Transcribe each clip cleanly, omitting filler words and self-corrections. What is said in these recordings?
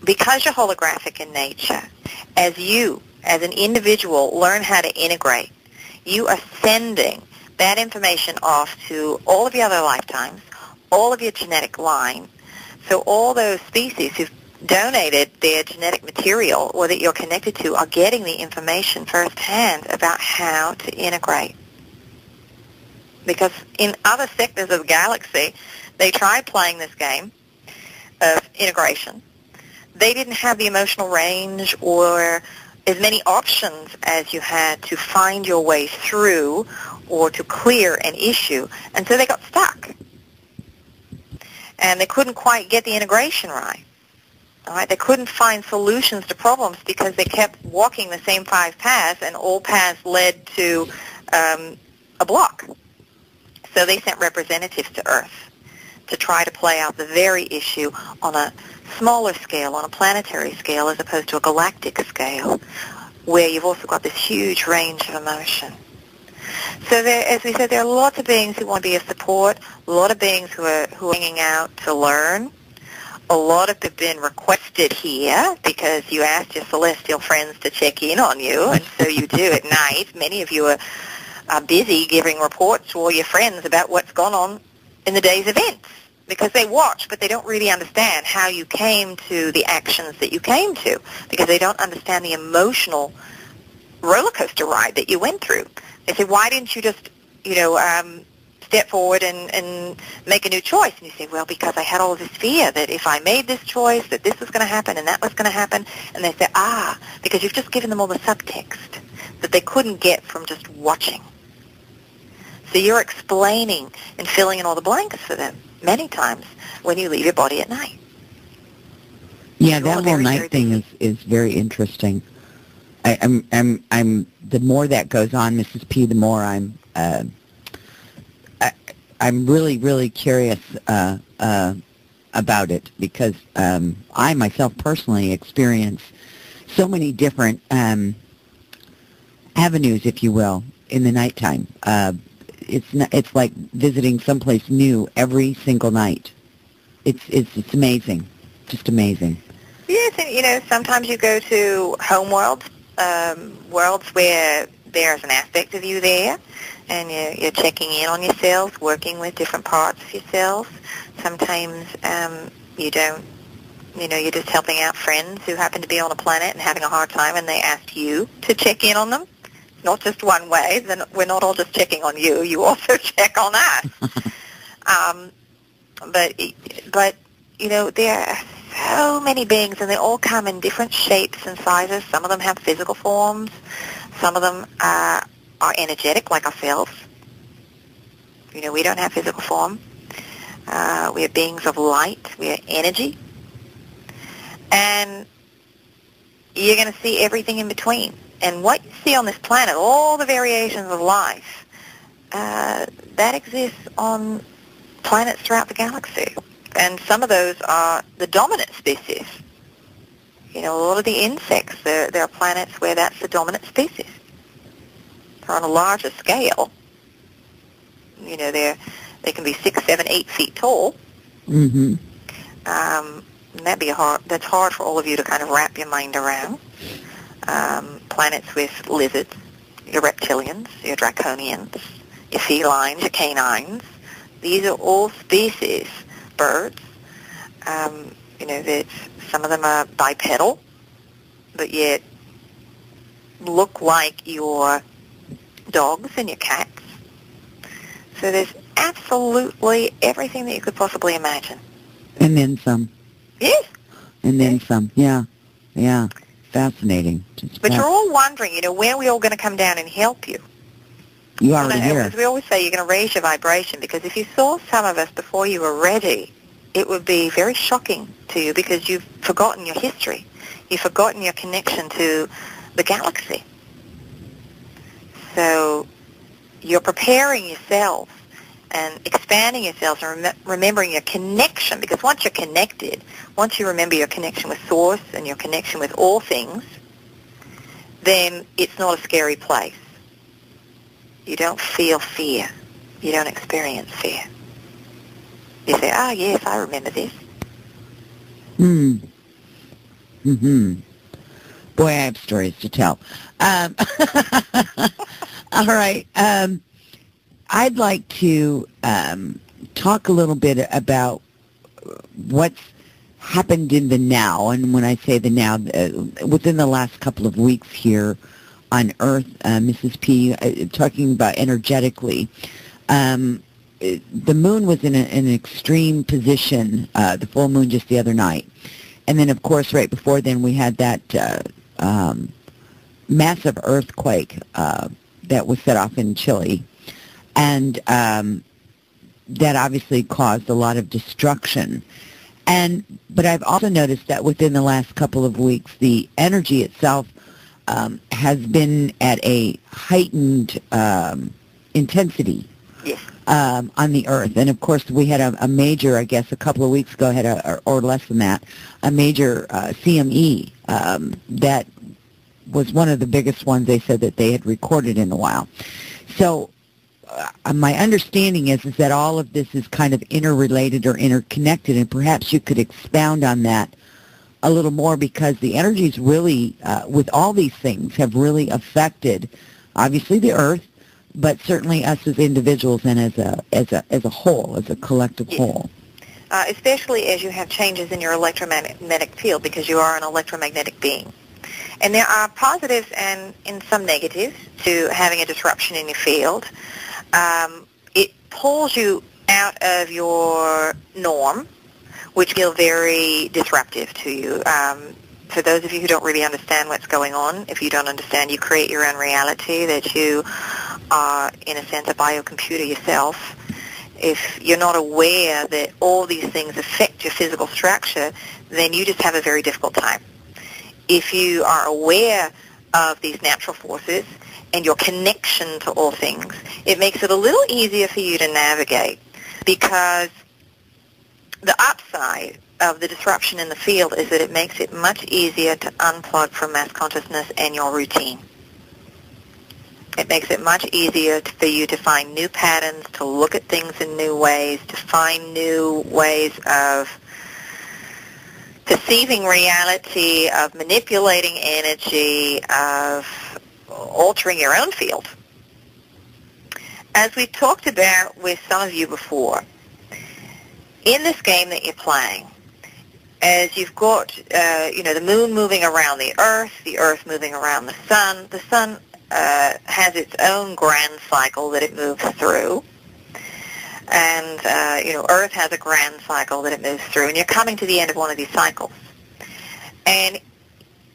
because you're holographic in nature, as you, as an individual, learn how to integrate, you are sending that information off to all of your other lifetimes, all of your genetic line. So all those species who've donated their genetic material or that you're connected to are getting the information firsthand about how to integrate. Because in other sectors of the galaxy, they tried playing this game of integration. They didn't have the emotional range or as many options as you had to find your way through or to clear an issue, and so they got stuck. And they couldn't quite get the integration right. All right? They couldn't find solutions to problems because they kept walking the same 5 paths, and all paths led to a block. So they sent representatives to Earth to try to play out the very issue on a smaller scale, on a planetary scale, as opposed to a galactic scale, where you've also got this huge range of emotion. So there, as we said, there are lots of beings who want to be of support, a lot of beings who are hanging out to learn. A lot of them have been requested here because you asked your celestial friends to check in on you, and so you do at night. Many of you are busy giving reports to all your friends about what's gone on in the day's events, because they watch, but they don't really understand how you came to the actions that you came to, because they don't understand the emotional roller coaster ride that you went through. They say, why didn't you just, step forward and make a new choice? And you say, well, because I had all of this fear that if I made this choice, that this was going to happen and that was going to happen. And they say, because you've just given them all the subtext that they couldn't get from just watching. So you're explaining and filling in all the blanks for them many times when you leave your body at night. Yeah, that whole night thing is very interesting. I'm the more that goes on, Mrs. P, the more I'm really, really curious about it, because I myself personally experience so many different avenues, if you will, in the nighttime. It's like visiting someplace new every single night. It's amazing, just amazing. Yes, and sometimes you go to home worlds, worlds where there's an aspect of you there, and you're checking in on yourselves, working with different parts of yourselves. Sometimes you don't, you're just helping out friends who happen to be on a planet and having a hard time, and they ask you to check in on them. It's not just one way. Then we're not all just checking on you. You also check on us. But there are so many beings, and they all come in different shapes and sizes. Some of them have physical forms. Some of them are energetic, like ourselves. We don't have physical form. We are beings of light. We are energy. And you're going to see everything in between. And what you see on this planet, all the variations of life, that exists on planets throughout the galaxy. And some of those are the dominant species. A lot of the insects, there are planets where that's the dominant species. They're on a larger scale. They can be 6, 7, 8 feet tall. Mm-hmm. And that's hard for all of you to kind of wrap your mind around. Planets with lizards, your reptilians, your draconians, your felines, your canines. These are all species, birds. That some of them are bipedal, but yet look like your dogs and your cats. So there's absolutely everything that you could possibly imagine. And then some. Yes. And then some. Yeah. Yeah. Fascinating. But you're all wondering, when are we all going to come down and help you? You already here. As we always say, you're going to raise your vibration, because if you saw some of us before you were ready, it would be very shocking to you, because you've forgotten your history. You've forgotten your connection to the galaxy. So you're preparing yourself and expanding yourselves and remembering your connection, because once you're connected, once you remember your connection with Source and your connection with all things, then it's not a scary place. You don't feel fear. You don't experience fear. You say, yes, I remember this. Mm-hmm. Boy, I have stories to tell. Um, all right. I'd like to talk a little bit about what's happened in the now. And when I say the now, within the last couple of weeks here on Earth, Mrs. P, talking about energetically, the moon was in an extreme position, the full moon just the other night. And then, of course, right before then, we had that massive earthquake that was set off in Chile. And that obviously caused a lot of destruction. But I've also noticed that within the last couple of weeks, the energy itself has been at a heightened intensity. Yes. On the Earth. And, of course, we had a major, I guess, a couple of weeks ago, or less than that, a major CME that was one of the biggest ones they said that they had recorded in a while. So my understanding is that all of this is kind of interrelated or interconnected, and perhaps you could expound on that a little more, because the energies really, with all these things, have really affected, obviously, the Earth, but certainly us as individuals and as a whole, as a collective whole. Especially as you have changes in your electromagnetic field, because you are an electromagnetic being. And there are positives and some negatives to having a disruption in your field. It pulls you out of your norm, which feels very disruptive to you. For those of you who don't really understand what's going on, if you don't understand, you create your own reality, that you are, in a sense, a biocomputer yourself. If you're not aware that all these things affect your physical structure, then you just have a very difficult time. If you are aware of these natural forces and your connection to all things, it makes it a little easier for you to navigate, because the upside of the disruption in the field is that it makes it much easier to unplug from mass consciousness and your routine. It makes it much easier for you to find new patterns, to look at things in new ways, to find new ways of perceiving reality, of manipulating energy, of altering your own field. As we talked about with some of you before, in this game that you're playing, as you've got, the moon moving around the Earth moving around the Sun has its own grand cycle that it moves through. And, Earth has a grand cycle that it moves through, and you're coming to the end of one of these cycles. And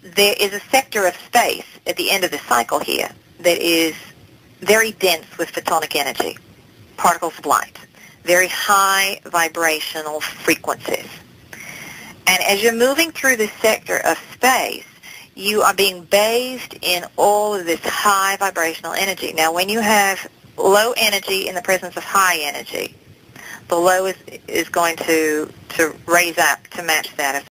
there is a sector of space at the end of the cycle here that is very dense with photonic energy, particles of light, very high vibrational frequencies. And as you're moving through this sector of space, you are being bathed in all of this high vibrational energy. Now, when you have low energy in the presence of high energy, the low is going to raise up to match that.